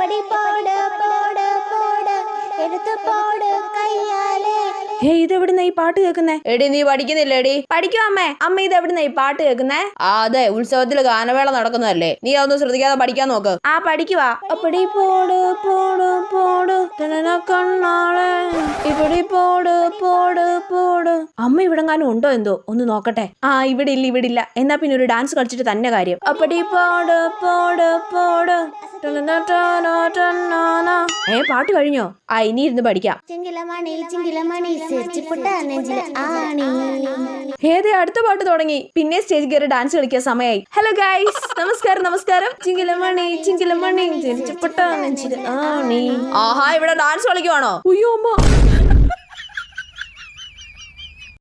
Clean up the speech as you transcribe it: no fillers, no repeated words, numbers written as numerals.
എപ്പടി പോട് പോട് പോട് എടുത്തു പോട് കയ്യാലേ. ഇതെവിടുന്ന ഈ പാട്ട് കേൾക്കുന്നേ? എടി നീ പഠിക്കുന്നില്ലേടി? പഠിക്കും അമ്മേ. അമ്മ ഇതെവിടുന്ന ഈ പാട്ട് കേൾക്കുന്നേ? അതെ, ഉത്സവത്തിൽ ഗാനമേള നടക്കുന്നതല്ലേ, നീ അതൊന്നും ശ്രദ്ധിക്കാതെ പഠിക്കാൻ നോക്ക്. ആ പഠിക്കുവാ. അപ്പടി പോട് പോട് പോട് കണ്ണാളെ ഇപ്പടി പോട് പോട് പോട്. അമ്മ ഇവിടെങ്ങാനും ഉണ്ടോ എന്തോ, ഒന്ന് നോക്കട്ടെ. ഇവിടെ ഇല്ല. എന്നാ പിന്നെ ഒരു ഡാൻസ് കളിച്ചിട്ട് തന്നെ കാര്യം. അപ്പടി പോട് പോട് പോട്. പാട്ട് കഴിഞ്ഞോ? ഇനി ഇരുന്ന് പഠിക്കാം. ചിങ്കിലമണി ചിങ്കിലമണി സിരിച്ചിപ്പുട്ട നെഞ്ചിലെ ആണി. അടുത്ത പാട്ട് തുടങ്ങി. പിന്നെ സ്റ്റേജ് കയറി ഡാൻസ് കളിക്കാൻ സമയമായി. ഹലോ ഗൈസ്, നമസ്കാരം. ചിങ്കിലമണി ചിങ്കിലമണി സിരിച്ചിപ്പുട്ട നെഞ്ചിലെ ആണി. ഇവിടെ ഡാൻസ് കളിക്കുവാണോ? അയ്യോ അമ്മ,